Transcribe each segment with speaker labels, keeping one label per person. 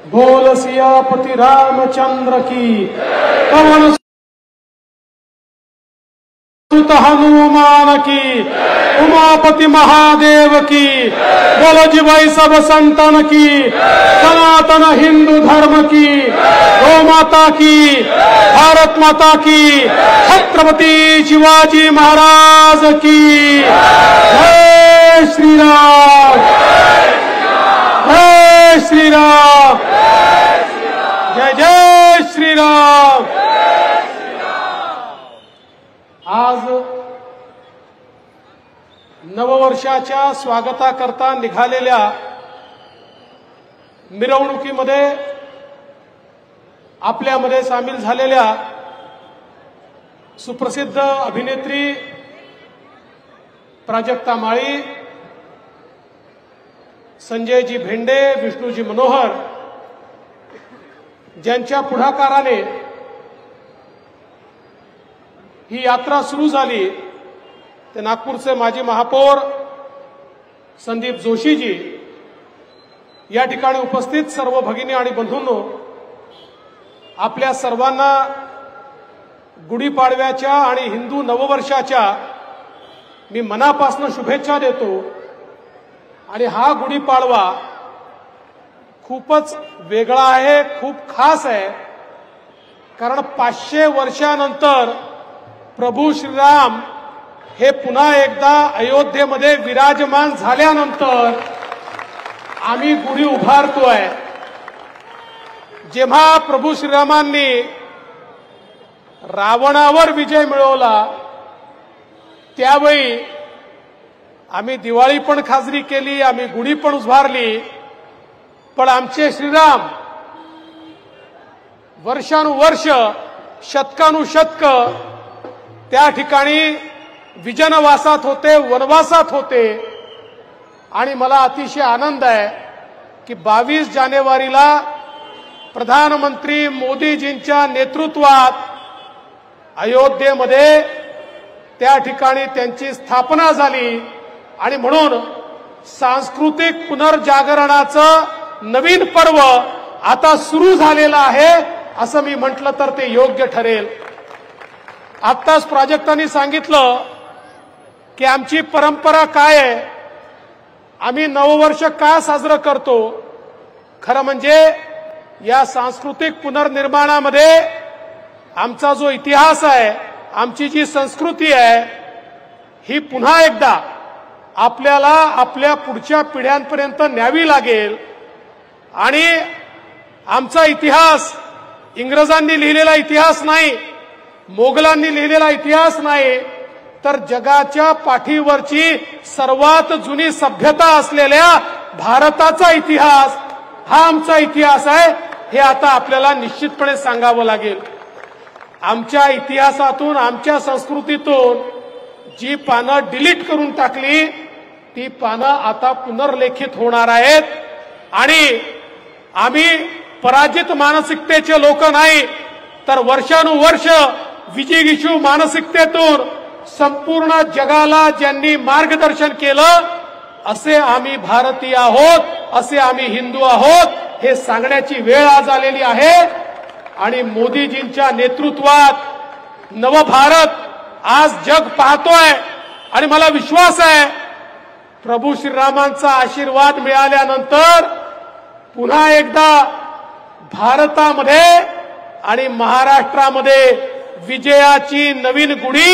Speaker 1: बोल सियापति रामचंद्र की, पवन सुत हनुमान की, उमापति महादेव की, बोलो जी भाई सब संतन की, सनातन हिंदू धर्म की, गौ माता की, भारत माता की, छत्रपति शिवाजी महाराज की। जय श्री राम, जय श्री राम, जय जय श्री राम। आज नववर्षाच्या स्वागताकरता निघालेल्या मिरवणुकीमध्ये आपल्यामध्ये सामील झालेल्या सुप्रसिद्ध अभिनेत्री प्राजक्ता माळी, संजयजी भेंडे, विष्णूजी मनोहर, ज्यांच्या पुढाकाराने ही यात्रा सुरू झाली, ते नागपूरचे माजी महापौर संदीप जोशीजी, या ठिकाणी उपस्थित सर्व भगिनी आणि बंधूंनो, आपल्या सर्वांना गुढीपाडव्याच्या आणि हिंदू नववर्षाच्या मी मनापासून शुभेच्छा देतो। आणि हा गुढीपाडवा खूपच वेगळा आहे, खूप खास आहे, कारण 500 वर्षानंतर प्रभू श्रीराम हे पुन्हा एकदा अयोध्येमध्ये विराजमान झाल्यानंतर आम्ही गुढी उभारतोय। जेव्हा प्रभू श्रीरामांनी रावणावर विजय मिळवला त्यावेळी आम्ही दिवाळी पण साजरी केली, आम्ही गुढी पण उभारली, पण आमचे श्रीराम वर्षानुवर्ष, शतकानुशतक त्या ठिकाणी विजनवासात होते, वनवासात होते। आणि मला अतिशय आनंद आहे की 22 जानेवारीला प्रधानमंत्री मोदीजींच्या नेतृत्वात अयोध्येमध्ये त्या ठिकाणी त्यांची स्थापना झाली। आणि म्हणून सांस्कृतिक पुनर्जागरणाचं नवीन पर्व आता सुरू झालेलं आहे, असं मी म्हटलं तर ते योग्य ठरेल। आत्ताच प्राजक्तांनी सांगितलं की आमची परंपरा काय आहे, आम्ही नववर्ष का साजरं करतो। खरं म्हणजे या सांस्कृतिक पुनर्निर्माणामध्ये आमचा जो इतिहास आहे, आमची जी संस्कृती आहे, ही पुन्हा एकदा आपल्याला आपल्या पुढच्या पिढ्यांपर्यंत न्यावी लागेल। आणि आमचा इतिहास इंग्रजांनी लिहिलेला इतिहास नाही, मोगलांनी लिहिलेला इतिहास नाही, तर जगाच्या पाठीवरची सर्वात जुनी सभ्यता असलेल्या भारताचा इतिहास हा आमचा इतिहास आहे। हे आता आपल्याला निश्चितपणे सांगावं लागेल। आमच्या इतिहासातून, आमच्या संस्कृतीतून जी पानं डिलीट करून टाकली, ती पानं आता पुनर्लेखित होणार आहेत। आणि आम्ही पराजित मानसिकतेचे लोक नाही, तर वर्षानुवर्ष विजिगीषू मानसिकतेतून संपूर्ण जगाला ज्यांनी मार्गदर्शन केलं, असे आम्ही भारतीय आहोत, असे आम्ही हिंदू आहोत, हे सांगण्याची वेळ आज आलेली आहे। आणि मोदीजींच्या नेतृत्वात नवभारत आज जग पाहतोय। आणि मला विश्वास आहे प्रभू श्रीरामांचा आशीर्वाद मिळाल्यानंतर पुन्हा एकदा भारतामध्ये आणि महाराष्ट्रामध्ये विजयाची नवीन गुढी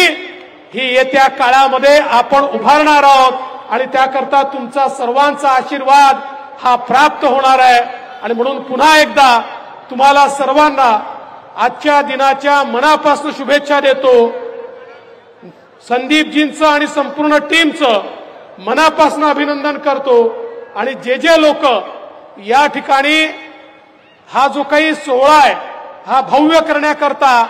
Speaker 1: ही येत्या काळामध्ये आपण उभारणार आहोत। आणि त्याकरता तुमचा सर्वांचा आशीर्वाद हा प्राप्त होणार आहे। आणि म्हणून पुन्हा एकदा तुम्हाला सर्वांना आजच्या दिनाच्या मनापासून शुभेच्छा देतो। संदीपजींचं आणि संपूर्ण टीमचं मनापासून अभिनंदन करतो। आणि जे लोक या ठिकाणी हा जो काही सोहळा आहे हा भव्य करण्याकरता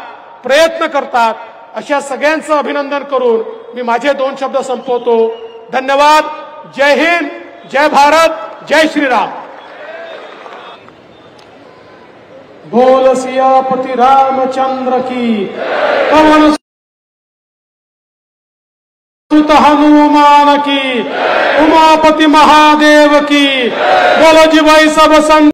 Speaker 1: प्रयत्न करतात, अशा सगळ्यांचं अभिनंदन करून मी माझे 2 शब्द संपवतो। धन्यवाद। जय हिंद, जय भारत, जय श्रीराम। बोल सियापति रामचंद्र की, पवन सुत हनुमान की, उमापति महादेव की, बोलो जी भाई सब संत।